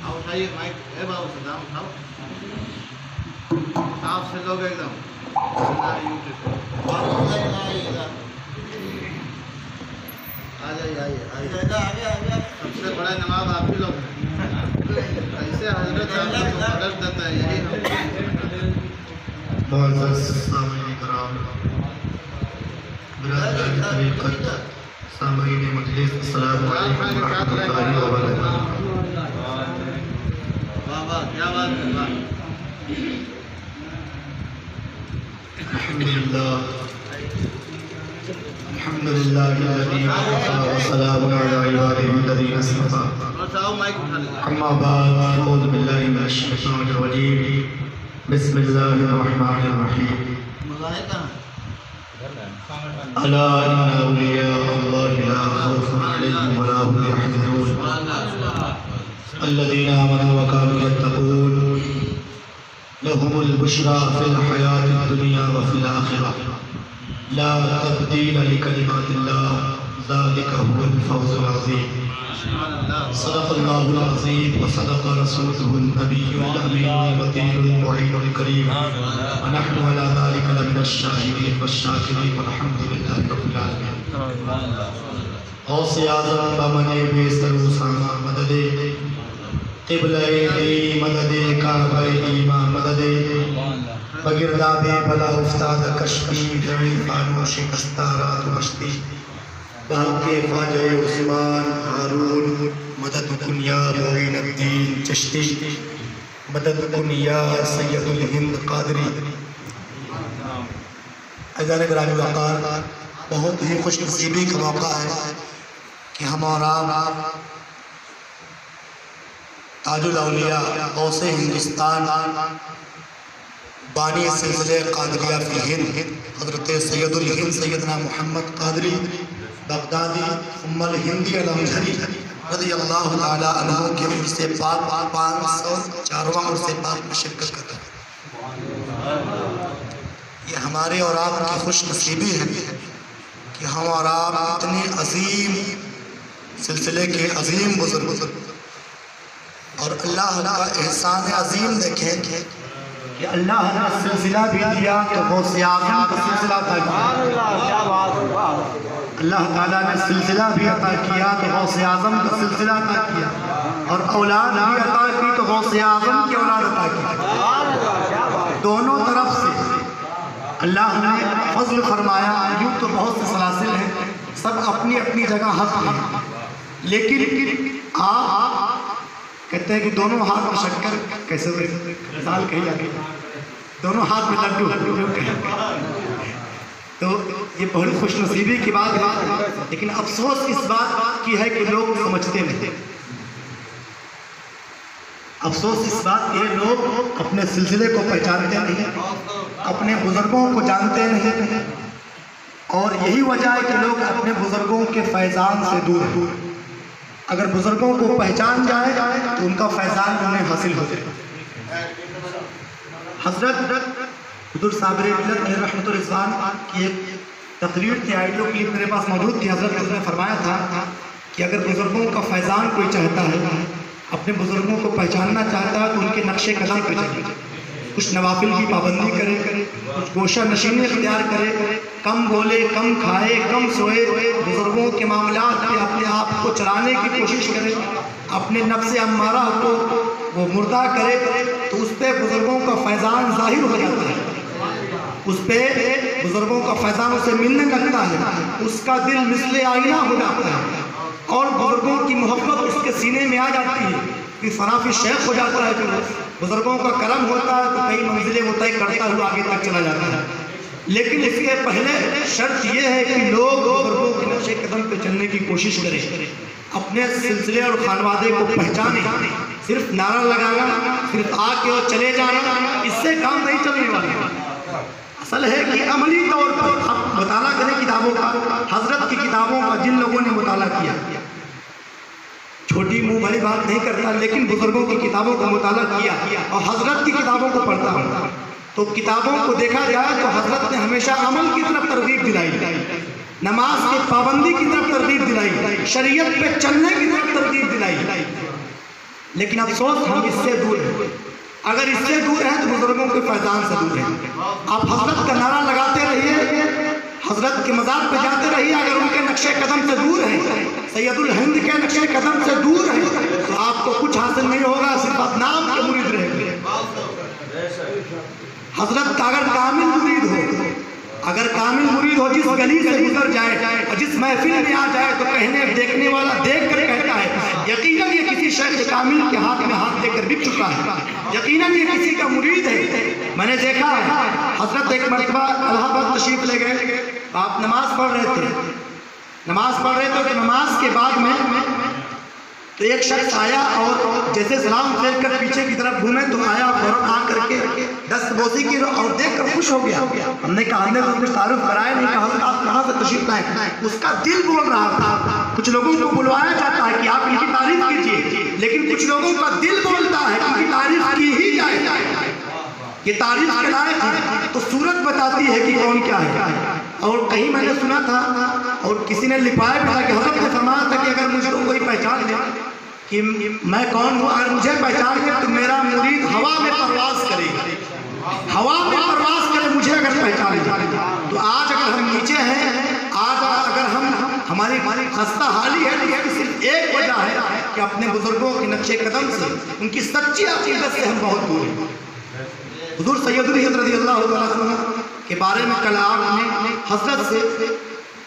اٹھائیے mic ہے بابو Saddam اٹھاؤ صاف سے لوگ ایک دم آ جائیے آئیے سب سے بڑا نواب آپ ہی لوگ ہیں ایسے حضرت آپ کو مدد دیتا ہے یہی معزز سامعین کرام، برادران طریقت، سامعین مجلس، السلام علیکم ورحمۃ اللہ وبرکاتہ۔ واہ واہ کیا بات ہے واہ الحمدللہ الذی وقفا وسلام علی عبادہ الذین اصطفیٰ۔ بتاؤ مائک اٹھا لیں اما بعد، اعوذ باللہ من الشیطان الرجیم، بسم اللہ الرحمن الرحیم۔ مظاہر کہاں الا ان اولیاء اللہ لا خوف علیہم ولا هم يحزنون الذین آمنوا وكانوا يتقون لهم البشرى في الحیاة الدنیا وفي الآخرة لا تبدیل لکلمات اللہ ذلك هو الفوز العظیم۔ صدق اللہ العظیم وصدق رسولہ النبی الامین المتین المعین الکریم ونحن على ذلك لمن الشاہدین والشاکرین والحمد للہ رب العالمین۔ غوث اعظم بمن بے سر و سامہ مدد، قبلہ دی مدد، کعبہ ایمان مدد، بگرداب بلا افتاد کشتی، جوی فانو شکستہ رات مشتی، باقی خواجہ عثمان ہارون، مدد کن یا معین الدین چشتی، مدد کن یا سید الہند قادری۔ عزیزان گرامی وقار، بہت ہی خوش نصیبی کا موقع ہے کہ ہم اور آپ تاج الاولیاء غوث ہندوستان بانی سلسلے قادریہ فی الہند حضرت سید الہند سیدنا محمد قادری بغدادی ام الہندی الامجھری رضی اللہ تعالی عنہ کے عرص پاک 504واں عرص پاک میں شرکت کرتا ہے۔ یہ ہمارے اور آپ کی خوش نصیبی ہے کہ ہم اور آپ اتنے عظیم سلسلے کے عظیم بزرگ اور اللہ کا احسان عظیم دیکھیں کہ اللہ نے سلسلہ بھی دیا تو غوث اعظم کا سلسلہ عطا کیا۔ اللہ تعالیٰ نے سلسلہ بھی عطا کیا تو غوث اعظم کا سلسلہ عطا کیا، اور اولاد بھی عطا کی تو غوث اعظم کی اولاد عطا کی۔ دونوں طرف سے اللہ نے فضل فرمایا۔ یوں تو بہت سے سلاسل ہیں، سب اپنی اپنی جگہ حق ہیں، لیکن آپ کہتے ہیں کہ دونوں ہاتھ میں شکر کیسے ہوئے مثال کہی آگے، دونوں ہاتھ میں لڈو تو یہ بہت خوش نصیبی کی بات ہے، لیکن افسوس اس بات کی ہے کہ لوگ سمجھتے نہیں۔ افسوس اس بات کہ لوگ اپنے سلسلے کو پہچانتے نہیں، اپنے بزرگوں کو جانتے نہیں، اور یہی وجہ ہے کہ لوگ اپنے بزرگوں کے فیضان سے دور ہیں۔ اگر بزرگوں کو پہچان جائے تو ان کا فیضان انہیں حاصل ہو جائے۔ حضرت حضور صابر ملت علیہ رحمت الرضوان کی ایک تقریر تھی، آئیڈیو کلپ میرے پاس موجود تھی۔ حضرت نے فرمایا تھا کہ اگر بزرگوں کا فیضان کوئی چاہتا ہے، اپنے بزرگوں کو پہچاننا چاہتا ہے تو ان کے نقش قدم پہ چلے، کچھ نوافل کی پابندی کرے، کچھ گوشہ نشینی اختیار کرے، کم بولے، کم کھائے، کم سوئے، بزرگوں کے معاملات پہ اپنے آپ کو چلانے کی کوشش کرے، اپنے نفس امارہ کو وہ مردہ کرے تو اس پہ بزرگوں کا فیضان ظاہر ہو جاتا ہے، اس پہ بزرگوں کا فیضان اسے ملنے لگتا ہے، اس کا دل مثل آئینہ ہو جاتا ہے، اور بزرگوں کی محبت اس کے سینے میں آ جاتی ہے، پھر فنافی شیخ ہو جاتا ہے۔ پھر بزرگوں کا کرم ہوتا ہے تو کئی منزلیں وہ طے کرتا ہوا آگے تک چلا جاتا ہے، لیکن اس کے پہلے شرط یہ ہے کہ لوگ بزرگوں کے نقش قدم پہ چلنے کی کوشش کریں، اپنے سلسلے اور خانوادے کو پہچانیں۔ صرف نعرہ لگانا، صرف آ کے اور چلے جانا، اس سے کام نہیں چلنے والا۔ اصل ہے کہ عملی طور پر آپ مطالعہ کریں کتابوں کا، حضرت کی کتابوں کا جن لوگوں نے مطالعہ کیا، چھوٹی منہ بڑی بات نہیں کرتا، لیکن بزرگوں کی کتابوں کا مطالعہ کیا اور حضرت کی کتابوں کو پڑھتا ہوں تو کتابوں کو دیکھا جائے تو حضرت نے ہمیشہ عمل کی طرف ترغیب دلائی، نماز کی پابندی کی طرف ترغیب دلائی، شریعت پہ چلنے کی طرف ترغیب دلائی، لیکن افسوس ہم اس سے دور ہیں۔ اگر اس سے دور ہیں تو بزرگوں کے فیضان سے دور ہیں۔ آپ حضرت کا نعرہ لگاتے رہیے، حضرت کے مزار پہ جاتے رہیے، اگر ان کے نقش قدم سے دور ہیں، سید الہند کے نقش قدم سے دور ہیں، تو آپ کو کچھ حاصل نہیں ہوگا، صرف آپ نام کے مرید رہیں گے۔ حضرت کا اگر کامل مرید ہو، اگر کامل مرید ہو، جس گلی سے گزر جائے اور جس محفل میں آ جائے تو کہنے دیکھنے والا دیکھ کر کہتا ہے یقیناً یہ کسی شیخ کامل کے ہاتھ میں ہاتھ دے کر بک چکا ہے، یقیناً یہ کسی کا مرید ہے۔ میں نے دیکھا ہے حضرت ایک مرتبہ الہ آباد تشریف لے گئے، آپ نماز پڑھ رہے تھے تو نماز کے بعد میں تو ایک شخص آیا اور جیسے سلام پھیر کر پیچھے کی طرف گھومے تو آیا، فوراً آ کر کے دست بوسی کی اور دیکھ کر خوش ہو گیا۔ ہم نے کہا ہم نے کچھ تعارف کرایا نہیں، کہا حضرت آپ کہاں سے تشریف لائے؟ اس کا دل بول رہا تھا۔ کچھ لوگوں کو بلوایا جاتا ہے کہ آپ ان کی تعریف کیجیے، لیکن کچھ لوگوں کا دل بولتا ہے کہ ان کی تعریف کی ہی جائے، یہ تعریف کے لائق ہے تو صورت بتاتی ہے کہ کون کیا ہے۔ اور کہیں میں نے سنا تھا اور کسی نے لپایا بھی تھا کہ حضرت نے فرمایا تھا کہ اگر مجھ کو کوئی پہچان لے کہ میں کون ہوں، اگر مجھے پہچان لے تو میرا مرید ہوا میں پرواز کرے گا، ہوا میں پرواز کرے مجھے اگر پہچان لے۔ تو آج اگر ہم نیچے ہیں، آج اگر ہماری خستہ حالی ہے تو اس کی صرف ایک وجہ ہے کہ اپنے بزرگوں کے نقش قدم سے، ان کی سچی عقیدت سے ہم بہت دور ہیں۔ حضور سید الہند رضی اللہ عنہ کے بارے میں کل آپ نے حضرت سے،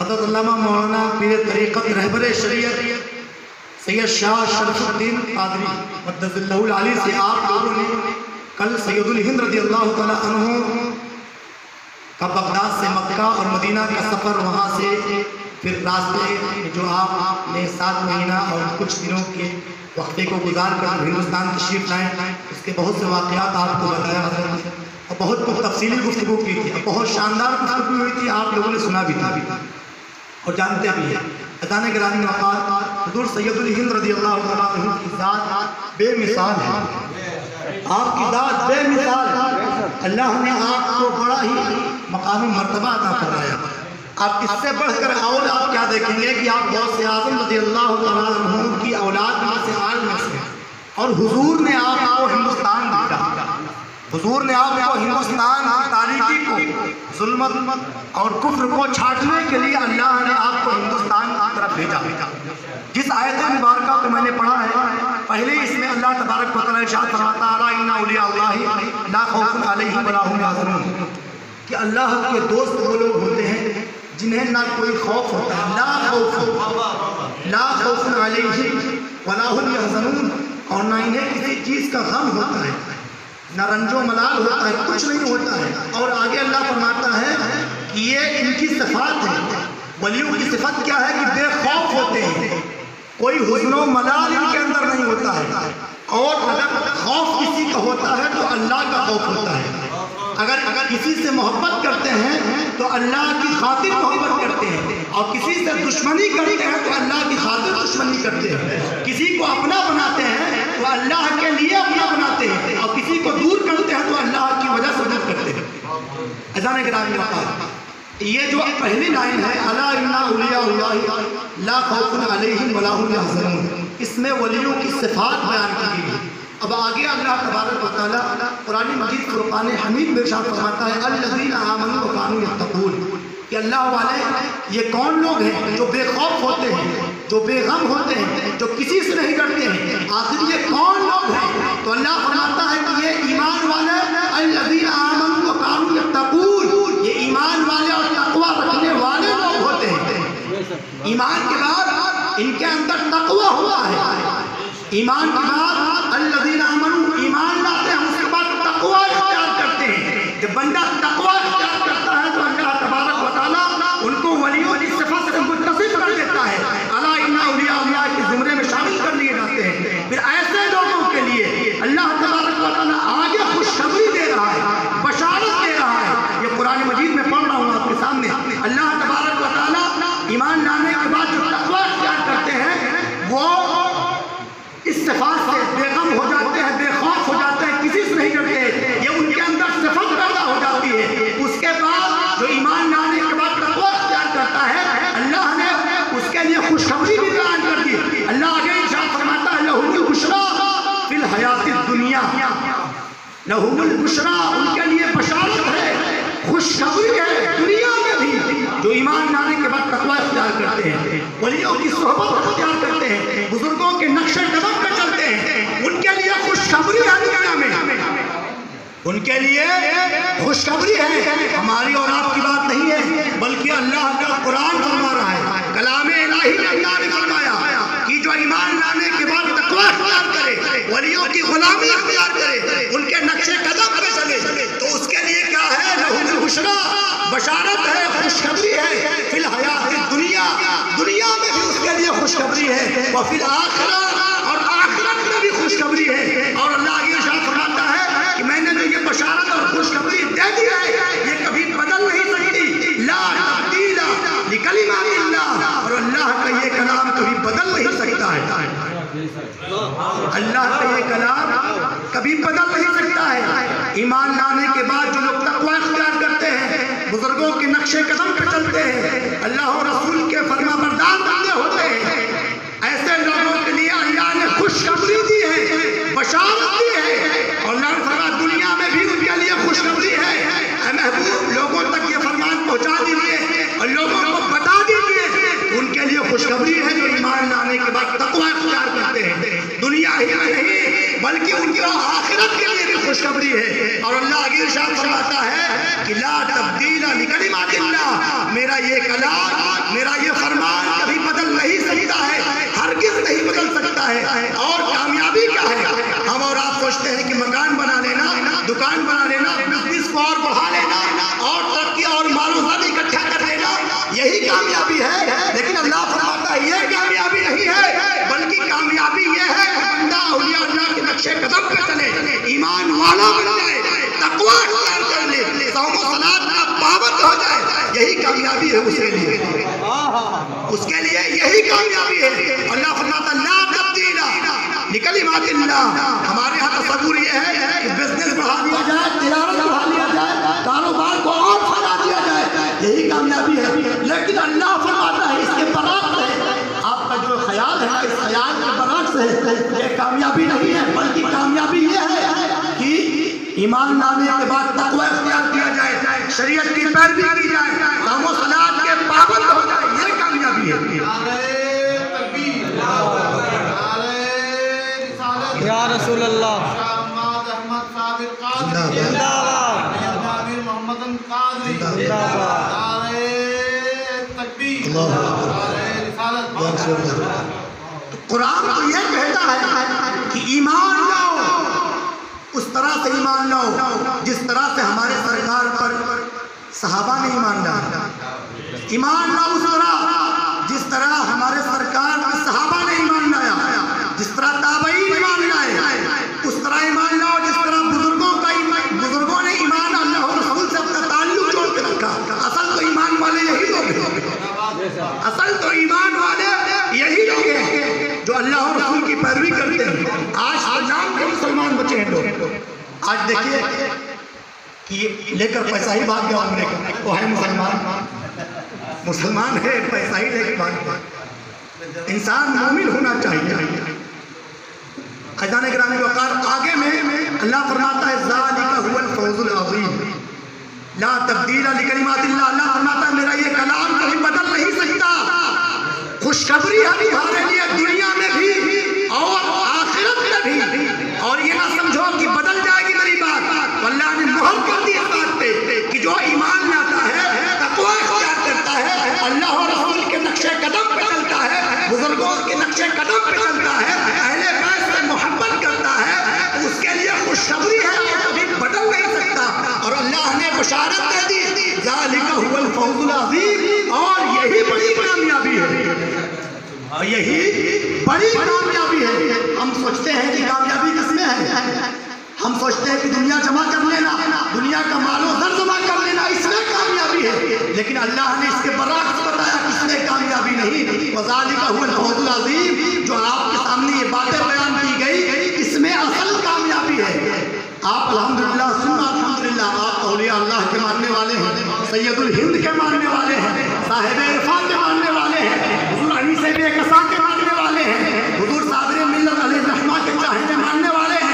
حضرت علامہ مولانا پیر طریقت رہبر شریعت سید شاہ شرف الدین قادری مقدس اللہ العالی سے آپ لوگوں نے کل سید الہند رضی اللہ عنہ کا بغداد سے مکہ اور مدینہ کا سفر، وہاں سے پھر راستے جو آپ نے 7 مہینہ اور کچھ دنوں کے وقفے کو گزار کر ہندوستان تشریف لائے، اس کے بہت سے واقعات آپ کو بتایا حضرت، اور بہت تفصیلی گفتگو کی تھی، بہت شاندار گفتگو ہوئی تھی، آپ لوگوں نے سنا بھی تھا اور جانتے بھی ہیں۔ اذان گرامی اوقات حضور سید الہند رضی اللہ عنہ کی ذات بے مثال ہے، آپ کی ذات بے مثال، اللہ نے آپ کو بڑا ہی مقام مرتبہ عطا فرمایا۔ آپ اس سے بڑھ کر اور آپ کیا دیکھیں گے کہ آپ غوث اعظم رضی اللہ عنہ کی اولاد میں سے آل میں سے، اور حضور نے آپ کو ہندوستان بھیجا، حضور نے آپ کو ہندوستان کی تاریکی کو، ظلمت اور کفر کو چھانٹنے کے لیے اللہ نے آپ کو ہندوستان کی طرف بھیجا۔ جس آیت مبارکہ کو میں نے پڑھا ہے، پہلے اس میں اللہ تبارک و تعالیٰ ارشاد فرماتا ہے الا ان اولیاء اللہ لا خوف علیہم ولا هم يحزنون، کہ اللہ کے دوست وہ لوگ ہوتے ہیں جنہیں نہ کوئی خوف ہوتا ہے، لا خوف علیہم ولا هم يحزنون، اور نہ انہیں کسی چیز کا غم ہوتا ہے، نہ رنج و ملال ہوتا ہے، کچھ نہیں ہوتا ہے۔ اور آگے اللہ فرماتا ہے کہ یہ ان کی صفات ہے، ولیوں کی صفت کیا ہے کہ بے خوف ہوتے ہیں، کوئی حزن و ملال ان کے اندر نہیں ہوتا ہے، اور اگر خوف کسی کا ہوتا ہے تو اللہ کا خوف ہوتا ہے۔ اگر کسی سے محبت کرتے ہیں تو اللہ کی خاطر محبت کرتے ہیں، اور کسی سے دشمنی کرتے ہیں تو اللہ کی خاطر دشمنی کرتے ہیں، کسی کو اپنا بناتے ہیں تو اللہ کے لیے اپنا بناتے ہیں، اور کسی کو دور کرتے ہیں تو اللہ کی وجہ سے دور کرتے ہیں۔ اذان گرامی اوقات، یہ جو پہلی لائن ہے الا ان اولیاء اللہ لا خوف علیہم ولا هم يحزنون، اس میں ولیوں کی صفات بیان کی گئی ہے۔ اب آگے اللہ تبارک و تعالیٰ قرآن مجید فرقان حمید میں ارشاد فرماتا ہے الذین آمنوا وکانوا یتقون، کہ اللہ والے یہ کون لوگ ہیں جو بے خوف ہوتے ہیں، جو بے غم ہوتے ہیں، جو کسی سے نہیں ڈرتے ہیں، آخر یہ کون لوگ ہیں؟ تو اللہ فرماتا ہے کہ یہ ایمان والے، الذین آمنوا وکانوا یتقون، یہ ایمان والے اور تقوی رکھنے والے لوگ ہوتے ہیں۔ ایمان کے بعد ان کے اندر تقوی ہوتا ہے، ایمان کے بعد الذین آمنوا ایمان لاتے ہیں، اس کے بعد تقوی اختیار کرتے ہیں۔ جب بندہ تقوی اختیار کرتا ہے تو اللہ تبارک و تعالیٰ ان کو ولیوں کی صفت سے متصف کر دیتا ہے، الا ان اولیاء اللہ کے زمرے میں شامل کر لیے جاتے ہیں۔ پھر ایسے لوگوں کے لیے اللہ تبارک و تعالیٰ آگے خوشخبری دے رہا ہے، بشارت دے رہا ہے۔ یہ قرآن مجید میں پڑھ رہا ہوں آپ کے سامنے، اللہ تبارک و تعالیٰ ایمان لانے کے بعد جو تقوی اختیار کرتے ہیں وہ اس صفات سے بے غم ہو جاتے ہیں، بے خوف ہو جاتے ہیں، کسی سے نہیں ڈرتے، یہ ان کے اندر صفت پیدا ہو جاتی ہے۔ اس کے بعد جو ایمان لانے کے بعد تقوی اختیار کرتا ہے الحیات الدنیا لہم البشرا، ان کے لیے بشارت ہے، خوشخبری ہے دنیا میں بھی، جو ایمان لانے کے بعد تقوی اختیار کرتے ہیں، ولیوں کی صحبت اختیار کرتے ہیں، بزرگوں کے نقش قدم پہ چلتے ہیں، ان کے لیے خوشخبری ہے دنیا میں، ان کے لیے خوشخبری ہے۔ ہماری اور آپ کی بات نہیں ہے، بلکہ اللہ کا قرآن فرما رہا ہے، کلام الہی میں اللہ نے فرمایا کہ جو ایمان لانے کے بعد تقوی اختیار کرے، ولیوں کی غلامی اختیار کرے، ان کے نقش قدم پہ چلے، تو اس کے لیے کیا ہے؟ لہم البشرا، بشارت ہے، خوشخبری ہے، فی الحیات الدنیا، دنیا میں بھی اس کے لیے خوشخبری ہے، وفی الآخرہ، اور آخرت میں بھی خوشخبری ہے۔ اور اللہ یہ ارشاد فرماتا ہے کہ میں نے جو یہ بشارت اور خوشخبری دے دی ہے، یہ کبھی بدل نہیں سکتی، لا تبدیل لکلمات اللہ، اور اللہ کا یہ کلام کبھی بدل نہیں سکتا ہے، اللہ کا یہ کلام کبھی بدل نہیں سکتا ہے۔ ایمان لانے کے بعد جو لوگ تقوی اختیار کرتے ہیں، بزرگوں کے نقش قدم پہ چلتے ہیں، اللہ اور رسول کے فرما بردار بندے ہوتے ہیں، ایسے لوگوں کے لیے اللہ نے خوشخبری دی ہے، بشارت دی ہے، اور اللہ نے فرمایا دنیا میں بھی ان کے لیے خوشخبری ہے۔ اے محبوب، لوگوں تک یہ فرمان پہنچا دیجیے اور لوگوں کو بتا دیجیے ان کے لیے خوشخبری ہے جو ایمان لانے کے بعد تقوی اختیار کرتے ہیں، دنیا ہی میں نہیں بلکہ ان کی آخرت کے لیے بھی خوشخبری ہے۔ اور اللہ آگے ارشاد فرماتا ہے کہ لا تبدیل لکلمات اللہ، میرا یہ کلام، میرا یہ فرمان کبھی بدل نہیں سکتا ہے، ہرگز نہیں بدل سکتا ہے۔ اور کامیابی کیا ہے؟ ہم اور آپ سوچتے ہیں کہ مکان بنا لینا، دکان بنا لینا، بزنس کو اور بڑھا لینا، اور ترقی اور مال و زاد اکٹھا کر لینا، یہی کامیابی ہے۔ لیکن اللہ فرماتا ہے یہ کامیابی نہیں ہے، بلکہ کامیابی یہ ہے کہ بندہ اولیاء اللہ کے نقش قدم پہ چلے، ایمان والا بن جائے، تقوی اختیار کر لے، صوم و صلاۃ کا پابند ہو جائے، یہی کامیابی ہے اس کے لیے، اس کے لیے یہی کامیابی ہے۔ اللہ فرماتا ہے لا تبدیل لکلمات اللہ۔ ہمارے یہاں تصور یہ ہے کہ بزنس بڑھا دیا جائے، تجارت بڑھا دیا جائے، کاروبار کو اور پھیلا دیا جائے، یہی کامیابی ہے۔ لیکن اللہ فرماتا ہے اس کے برعکس ہے، آپ کا جو خیال ہے اس خیال کے برعکس ہے، یہ کامیابی نہیں ہے، بلکہ کامیابی یہ ہے کہ ایمان لانے کے بعد تقوی اختیار کیا جائے، شریعت کی پیروی کی جائے، صوم و صلاۃ کے پابند ہو جائے، یہ کامیابی ہے۔ یا رسول اللہ محمد احمد صابر قادری زندہ باد، امیر محمد قادری زندہ باد، نعرہ تکبیر، نعرہ رسالت۔ قرآن تو یہ کہتا ہے کہ ایمان لاؤ، اس طرح سے ایمان لاؤ جس طرح سے ہمارے سرکار پر صحابہ نے ایمان لایا، ایمان لاؤ اس طرح جس طرح ہمارے سرکار پر صحابہ نے ایمان لایا، جس طرح تابعین ایمان لائے، اس طرح ایمان لاؤ جس طرح بزرگوں نے ایمان اللہ اور رسول سے اپنا تعلق جوڑ کے رکھا۔ اصل تو ایمان والے یہی لوگ ہیں، اصل تو ایمان والے یہی لوگ ہیں جو اللہ اور رسول کی پیروی کرتے ہیں۔ آج نام کے مسلمان بچے ہیں لوگ، آج دیکھیے کہ لے کر پیسہ ہی بھاگ گیا عمرے کا، وہ ہے مسلمان ہے، پیسہ ہی لے کے بھاگ گیا۔ انسان مومن ہونا چاہیے۔ خزانہ گرامی وقار آگے میں اللہ فرماتا ہے ذالک هو الفوز العظیم، لا تبدیل لکلمات اللہ۔ اللہ فرماتا ہے میرا یہ کلام کبھی بدل نہیں سکتا، خوشخبری ہے تمہارے لیے دنیا میں بھی اور آخرت میں بھی۔ اور یہ نہ سمجھو کہ بدل جائے گی میری بات، اللہ نے مہر کر دی اس بات پہ کہ جو ایمان لاتا ہے، تقوی اختیار کرتا ہے، اللہ اور رسول کے نقش قدم پہ چلتا ہے، بزرگوں کے نقش قدم پہ چلتا ہے، اہل بیت سے محبت کرتا ہے، اس کے لیے خوشخبری ہے، وہ کبھی بدل نہیں سکتا۔ اور اللہ نے بشارت دے دی ذالک هو الفوز العظیم، اور یہی بڑی کامیابی ہے، یہی بڑی کامیابی ہے۔ ہم سوچتے ہیں کہ کامیابی کس میں ہے؟ ہم سوچتے ہیں کہ دنیا جمع کر لینا، دنیا کا مال و زر جمع کر لینا، اس میں کامیابی ہے۔ لیکن اللہ نے اس کے برعکس بتایا کہ اس میں کامیابی نہیں، وذالک هو الفوز العظیم۔ جو آپ کے سامنے یہ باتیں بیان کی گئی، اس میں اصل کامیابی ہے۔ آپ الحمدللہ سننا الحمدللہ، آپ اولیاء اللہ کے ماننے والے ہیں، سید الہند کے ماننے والے ہیں، صاحب عرفان کے ماننے والے ہیں، حضور علی سے بے کسا کے ماننے والے ہیں، حضور صابر ملت علیہ الرحمہ کے چاہنے ماننے والے ہیں،